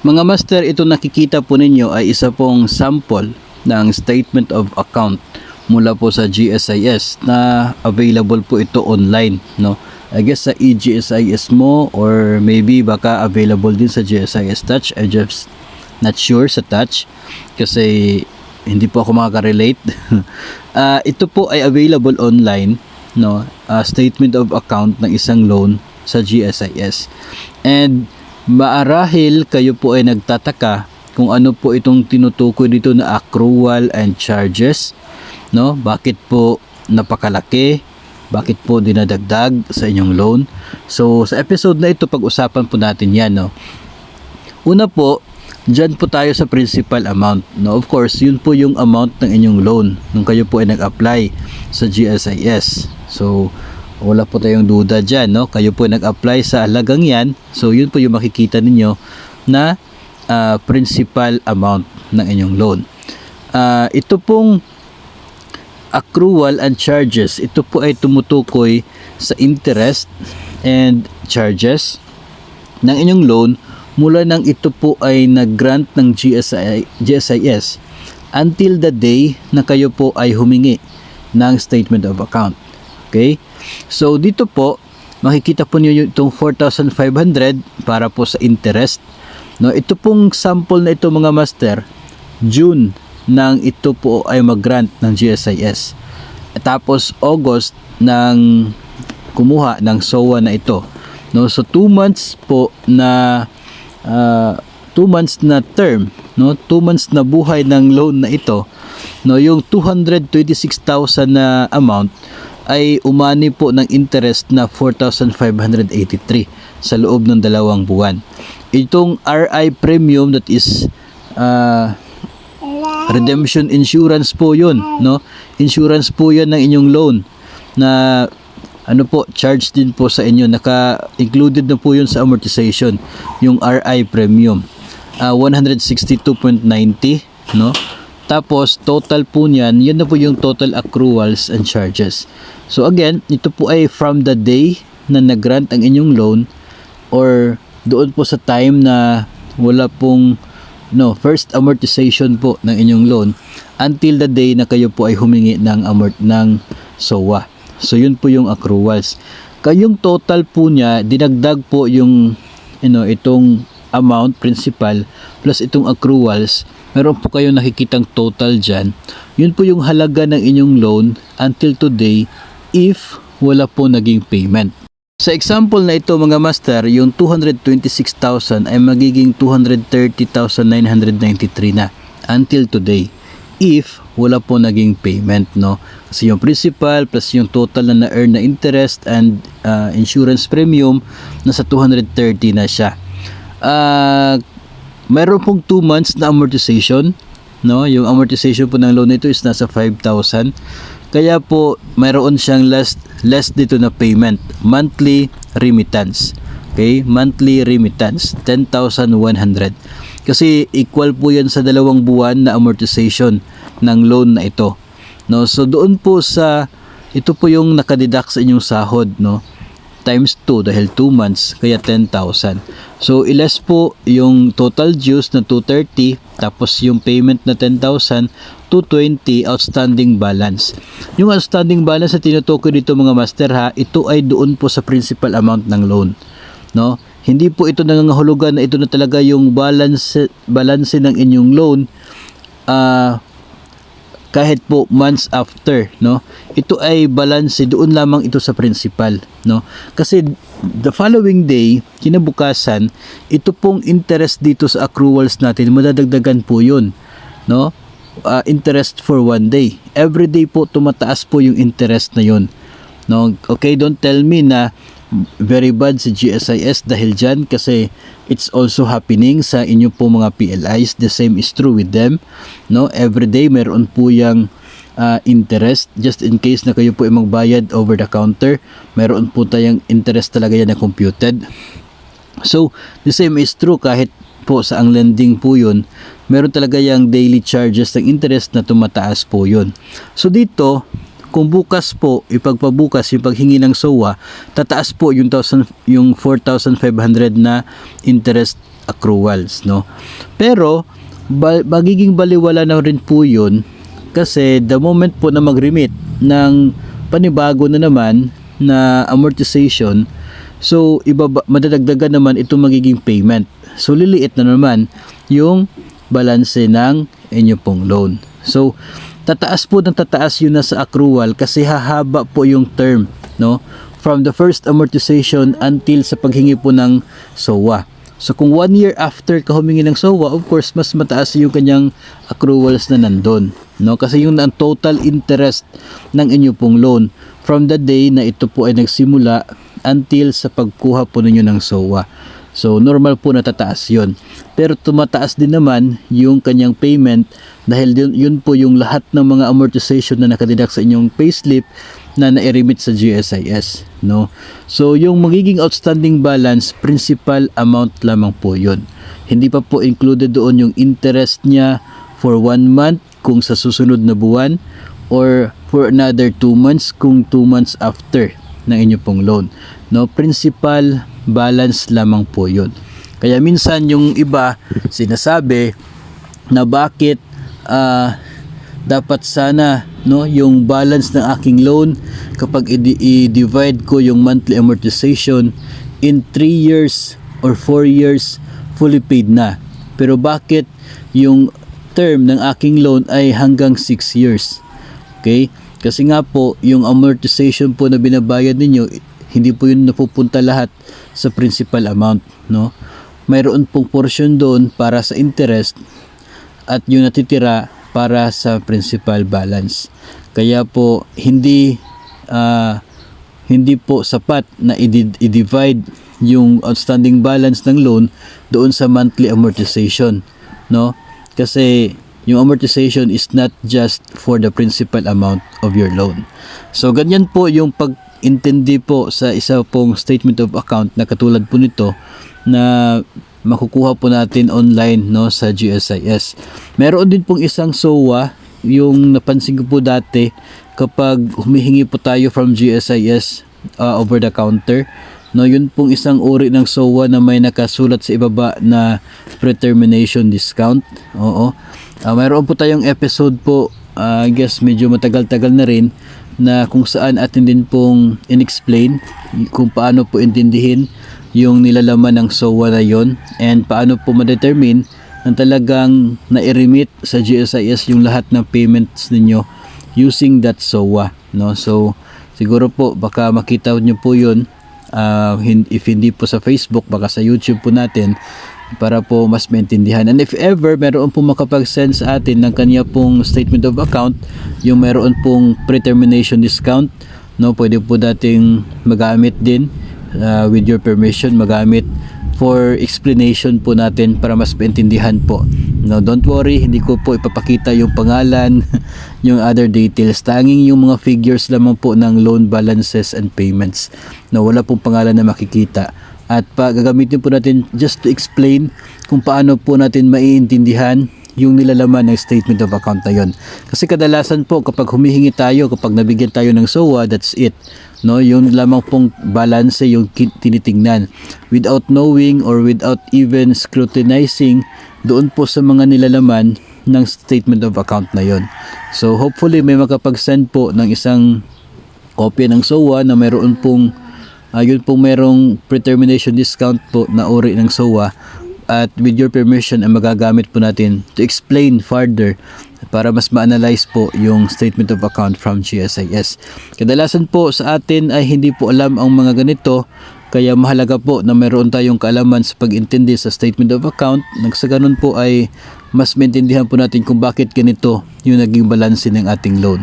Mga master, ito nakikita po ninyo ay isa pong sample ng statement of account mula po sa GSIS na available po ito online, no? I guess sa eGSIS mo or maybe baka available din sa GSIS Touch. I'm just not sure sa Touch kasi hindi po ako makaka-relate. Ito po ay available online, no? Statement of account ng isang loan sa GSIS. And maarahil kayo po ay nagtataka kung ano po itong tinutukoy dito na accrual and charges, no? Bakit po napakalaki? Bakit po dinadagdag sa inyong loan? So sa episode na ito pag-usapan po natin 'yan, no. Una po, diyan po tayo sa principal amount, no. Of course, yun po yung amount ng inyong loan nung kayo po ay nag-apply sa GSIS. So wala po tayong duda dyan, no? Kayo po nag-apply sa halagang yan. So yun po yung makikita ninyo na principal amount ng inyong loan. Ito pong accrual and charges, ito po ay tumutukoy sa interest and charges ng inyong loan mula nang ito po ay nag-grant ng GSIS until the day na kayo po ay humingi ng statement of account. Okay? So dito po makikita po niyo itong 4,500 para po sa interest, no. Ito pong sample na ito mga master, June nang ito po ay mag-grant ng GSIS. Tapos August nang kumuha ng SOA na ito, no. So 2 months po na 2 months na term, no. 2 months na buhay ng loan na ito, no. Yung 226,000 na amount ay umani po ng interest na 4,583 sa loob ng 2 buwan. Itong RI premium, that is redemption insurance po yun, no. Insurance po yan ng inyong loan na ano po, charge din po sa inyo, naka-included na po yun sa amortization, yung RI premium, 162.90, no. Tapos total po niyan, yan na po yung total accruals and charges. So again, ito po ay from the day na nag-grant ang inyong loan or doon po sa time na wala pong first amortization po ng inyong loan until the day na kayo po ay humingi ng SOA. So yun po yung accruals. Kayong total po niya, dinagdag po yung itong amount principal plus itong accruals. Meron po kayong nakikitang total dyan. Yun po yung halaga ng inyong loan until today if wala po naging payment. Sa example na ito mga master, yung 226,000 ay magiging 230,993 na until today if wala po naging payment, no. Kasi yung principal plus yung total na na-earn na interest and insurance premium nasa 230 na siya. Mayroon pong 2 months na amortization, no. Yung amortization po ng loan nito is nasa 5,000. Kaya po mayroon siyang less dito na payment, monthly remittance. Okay, monthly remittance 10,100. Kasi equal po 'yan sa 2 buwan na amortization ng loan na ito, no. So doon po sa ito po yung nakadeduct sa inyong sahod, no, times 2 dahil 2 months kaya 10,000. So iles po yung total dues na 230 tapos yung payment na 10,000, 220 outstanding balance. Yung outstanding balance na tinutukoy dito mga master ha, ito ay doon po sa principal amount ng loan, no. Hindi po ito nangangahulugan na ito na talaga yung balance ng inyong loan kahit po months after, no. Ito ay balance doon lamang ito sa principal, no. Kasi the following day, kinabukasan, ito pong interest dito sa accruals natin, madadagdagan po yun, no. Interest for 1 day. Every day po tumataas po yung interest na yun, no. Okay, don't tell me na very bad si GSIS dahil dyan kasi it's also happening sa inyo po mga PLIs. The same is true with them, no. Every day meron po yung interest just in case na kayo po ay magbayad over the counter, meron po tayong interest talaga yan na computed. So the same is true kahit po sa ang lending po yun, meron talaga yung daily charges ng interest na tumataas po yun. So dito kung bukas po, ipagpabukas yung paghingi ng SOA, tataas po yung 4,500 na interest accruals, no? Pero magiging baliwala na rin po yun kasi the moment po na mag-remit ng panibago na naman na amortization, so madadagdagan naman ito magiging payment. So liliit na naman yung balanse ng inyo pong loan. So tataas po ng tataas yun na sa accrual kasi hahaba po yung term, no? From the first amortization until sa paghingi po ng SOA. So kung 1 year after ka humingi ng SOA, of course, mas mataas yung kanyang accruals na nandun, no? Kasi yung ang total interest ng inyo pong loan from the day na ito po ay nagsimula until sa pagkuha po ninyo ng SOA. So normal po na tataas yun. Pero tumataas din naman yung kanyang payment dahil yun po yung lahat ng mga amortization na nakadidak sa inyong payslip na na-remit sa GSIS, no? So yung magiging outstanding balance, principal amount lamang po yun. Hindi pa po included doon yung interest niya for 1 month kung sa susunod na buwan or for another 2 months kung 2 months after ng inyo pong loan, no? Principal balance lamang po yun. Kaya minsan yung iba sinasabi na bakit dapat sana, no, yung balance ng aking loan kapag i-divide ko yung monthly amortization in 3 years or 4 years fully paid na, pero bakit yung term ng aking loan ay hanggang 6 years? Okay, kasi nga po yung amortization po na binabayad ninyo, hindi po yun napupunta lahat sa principal amount, no? Mayroon pong portion doon para sa interest at yung natitira para sa principal balance. Kaya po hindi po sapat na i-divide yung outstanding balance ng loan doon sa monthly amortization, no? Kasi yung amortization is not just for the principal amount of your loan. So ganyan po yung pag-intindi po sa isa pong statement of account na katulad po nito na makukuha po natin online, no, sa GSIS. Meron din pong isang SOA, yung napansin ko po dati kapag humihingi po tayo from GSIS over the counter, no, yun pong isang uri ng SOA na may nakasulat sa ibaba na pre-termination discount. Oo. Mayroon po tayong episode po, I guess medyo matagal-tagal na rin, na kung saan atin din pong in-explain kung paano po intindihin yung nilalaman ng SOA na yon and paano po ma-determine na talagang na-remit sa GSIS yung lahat ng payments ninyo using that SOA, no? So siguro po baka makita nyo po yun, if hindi po sa Facebook, baka sa YouTube po natin para po mas maintindihan. And if ever meron po makapag-send sa atin ng kanya pong statement of account, yung meron pong pre-termination discount, no, pwede po dating magamit din, with your permission, magamit for explanation po natin para mas maintindihan po, no? Don't worry, hindi ko po ipapakita yung pangalan yung other details, tanging yung mga figures lamang po ng loan balances and payments, no? Wala pong pangalan na makikita at gagamitin po natin just to explain kung paano po natin maiintindihan yung nilalaman ng statement of account na yon. Kasi kadalasan po kapag humihingi tayo, kapag nabigyan tayo ng SOA, that's it, no? Yung lamang pong balance yung tinitingnan without knowing or without even scrutinizing doon po sa mga nilalaman ng statement of account na yon. So hopefully may makapag-send po ng isang kopya ng SOA na mayroon pong yun pong merong pre-termination discount po na uri ng SOA, at with your permission ay magagamit po natin to explain further para mas ma-analyze po yung statement of account from GSIS. Kadalasan po sa atin ay hindi po alam ang mga ganito, kaya mahalaga po na mayroon tayong kaalaman sa pag-intindi sa statement of account. Nang sa ganun po ay mas maintindihan po natin kung bakit ganito yung naging balanse ng ating loan.